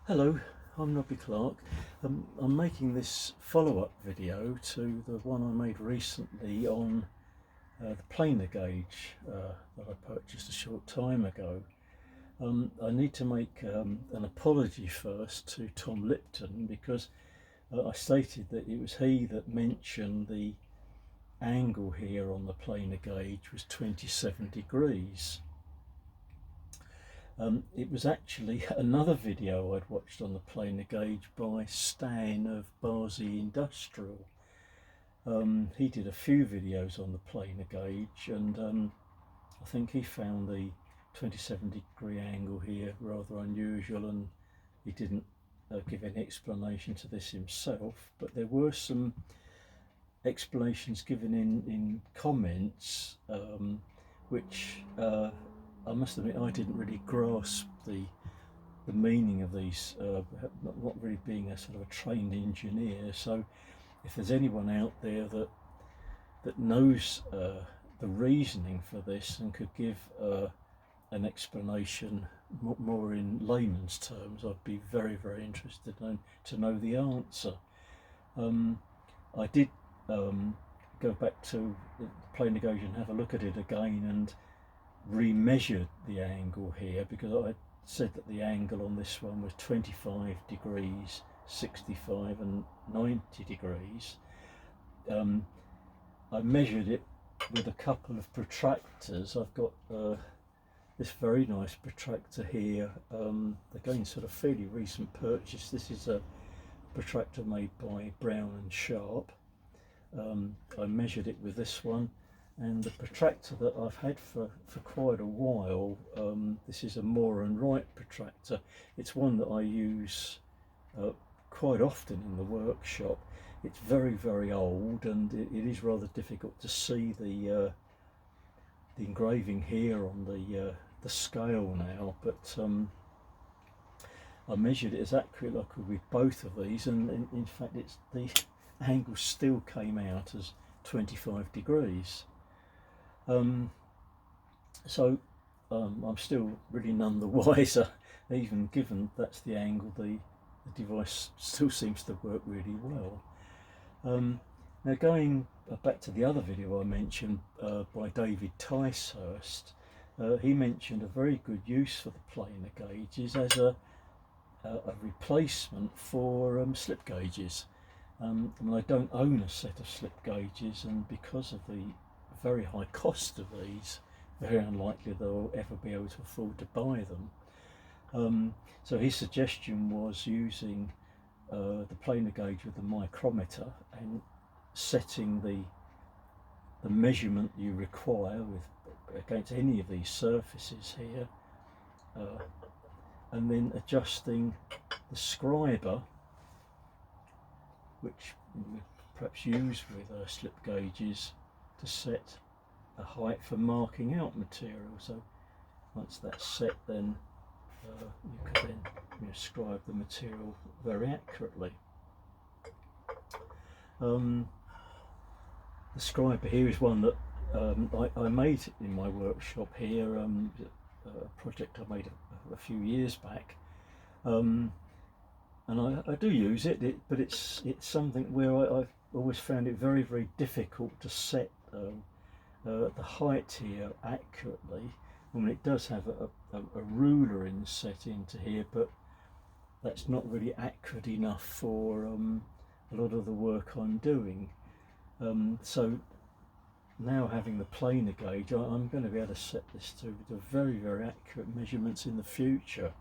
Hello, I'm Robbie Clark. I'm making this follow-up video to the one I made recently on the planer gauge that I purchased a short time ago. I need to make an apology first to Tom Lipton because I stated that it was he that mentioned the angle here on the planer gauge was 27 degrees. It was actually another video I'd watched on the planer gauge by Stan of Barzi Industrial. He did a few videos on the planer gauge, and I think he found the 27-degree angle here rather unusual, and he didn't give any explanation to this himself, but there were some explanations given in comments which I must admit I didn't really grasp the meaning of these, not really being a sort of a trained engineer. So if there's anyone out there that knows the reasoning for this and could give an explanation more in layman's terms, I'd be very, very interested to know the answer. I did go back to the planer gauge and have a look at it again and remeasured the angle here, because I said that the angle on this one was 25 degrees, 65 and 90 degrees. I measured it with a couple of protractors. I've got this very nice protractor here, again sort of fairly recent purchase. This is a protractor made by Brown and Sharp. I measured it with this one, and the protractor that I've had for quite a while, this is a Moore and Wright protractor. It's one that I use quite often in the workshop. It's very, very old, and it is rather difficult to see the engraving here on the scale now, but I measured it as accurately as I could with both of these, and in fact the angle still came out as 25 degrees. So I'm still really none the wiser, even given that's the angle. The device still seems to work really well. Now going back to the other video I mentioned by David Ticehurst, he mentioned a very good use for the planer gauges as a replacement for slip gauges. I mean, I don't own a set of slip gauges, and because of the very high cost of these, very unlikely they'll ever be able to afford to buy them. So his suggestion was using the planer gauge with the micrometer and setting the measurement you require against any of these surfaces here, and then adjusting the scriber, which we perhaps use with slip gauges, to set a height for marking out material. So once that's set, then you can then scribe the material very accurately. The scriber here is one that I made in my workshop here, a project I made a few years back, and I do use it, but it's something where I've always found it very, very difficult to set the height here accurately. I mean, it does have a ruler inset into here, but that's not really accurate enough for a lot of the work I'm doing. So now, having the planer gauge, I'm going to be able to set this to very, very accurate measurements in the future.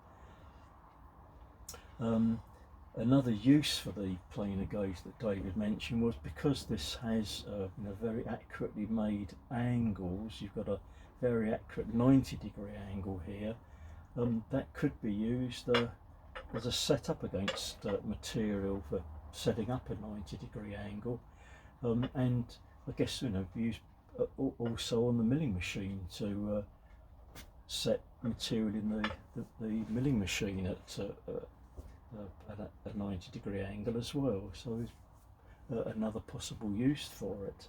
Another use for the planer gauge that David mentioned was because this has very accurately made angles. You've got a very accurate 90-degree angle here. That could be used as a setup against material for setting up a 90-degree angle, and I guess used also on the milling machine to set material in the milling machine at a 90-degree angle as well. So another possible use for it.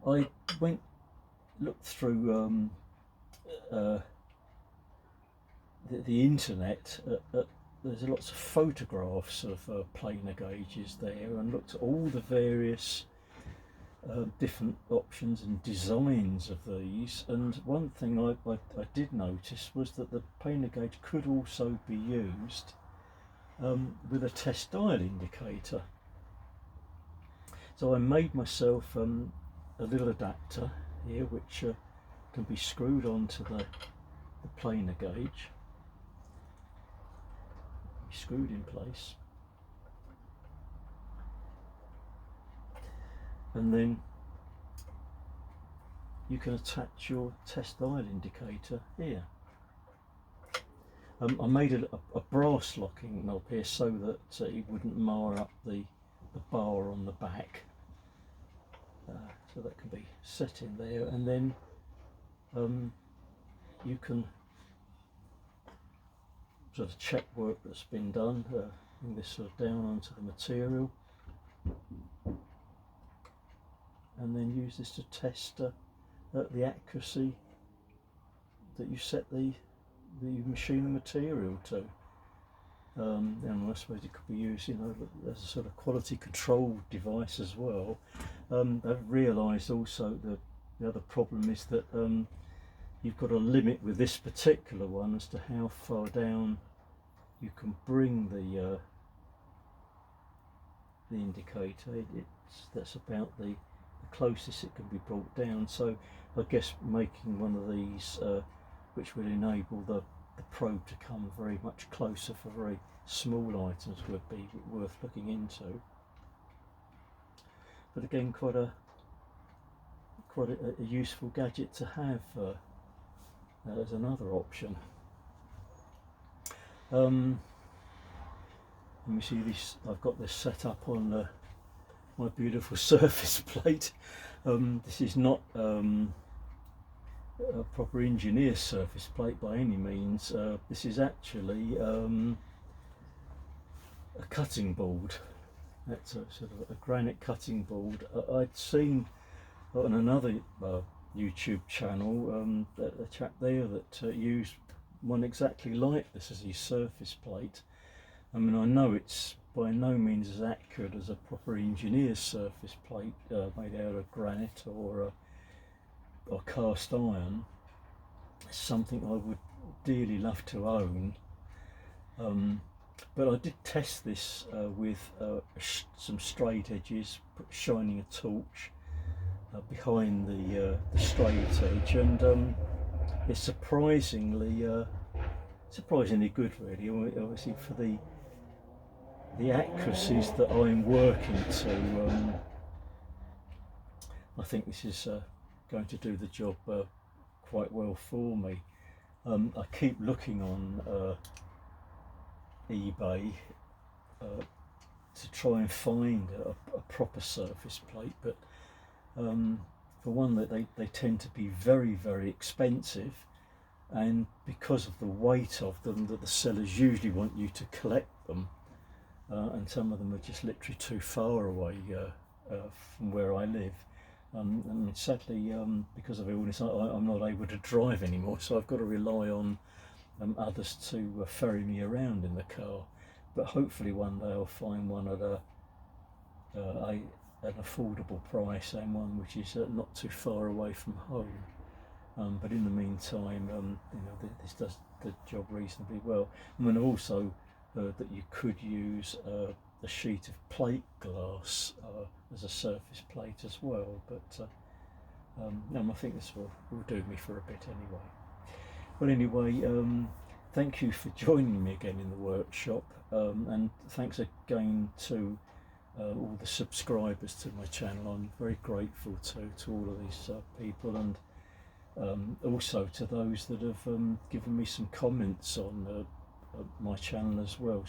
I looked through the internet, there's lots of photographs of planer gauges there, and looked at all the various different options and designs of these. And one thing I did notice was that the planer gauge could also be used with a test dial indicator. So I made myself a little adapter here, which can be screwed onto the planer gauge, screwed in place, and then you can attach your test dial indicator here. I made a brass locking knob here so that it wouldn't mar up the bar on the back, so that can be set in there, and then you can sort of check work that's been done, bring this sort of down onto the material, and then use this to test the accuracy that you set the machine material to. And I suppose it could be used, as a sort of quality control device as well. I've realised also that the other problem is that you've got a limit with this particular one as to how far down you can bring the indicator. That's about the closest it can be brought down. So I guess making one of these which would enable the probe to come very much closer for very small items would be worth looking into. But again, quite a useful gadget to have as another option. Let me see this. I've got this set up on my beautiful surface plate. This is not a proper engineer surface plate by any means. This is actually a cutting board. That's a sort of a granite cutting board. I'd seen on another YouTube channel a chap there that used one exactly like this as his surface plate. I mean, I know it's by no means as accurate as a proper engineer's surface plate made out of granite or cast iron. It's something I would dearly love to own, but I did test this with some straight edges, shining a torch behind the straight edge, and it's surprisingly good, really. Obviously, for the accuracies that I'm working to, I think this is going to do the job quite well for me. I keep looking on eBay to try and find a proper surface plate, but for one, that they tend to be very, very expensive, and because of the weight of them, that the sellers usually want you to collect them, and some of them are just literally too far away from where I live. And sadly, because of illness, I'm not able to drive anymore, so I've got to rely on others to ferry me around in the car. But hopefully one day I'll find one at an affordable price, and one which is not too far away from home. But in the meantime, this does the job reasonably well. I mean, I've also heard that you could use a sheet of plate glass as a surface plate as well, but I think this will do me for a bit anyway. Well, anyway, thank you for joining me again in the workshop, and thanks again to all the subscribers to my channel. I'm very grateful to all of these people, and also to those that have given me some comments on my channel as well.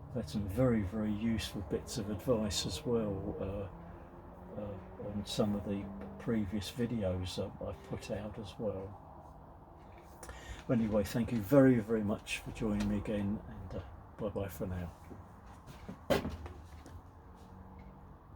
I've had some very, very useful bits of advice as well on some of the previous videos I've put out as well. Anyway, thank you very, very much for joining me again, and bye bye for now.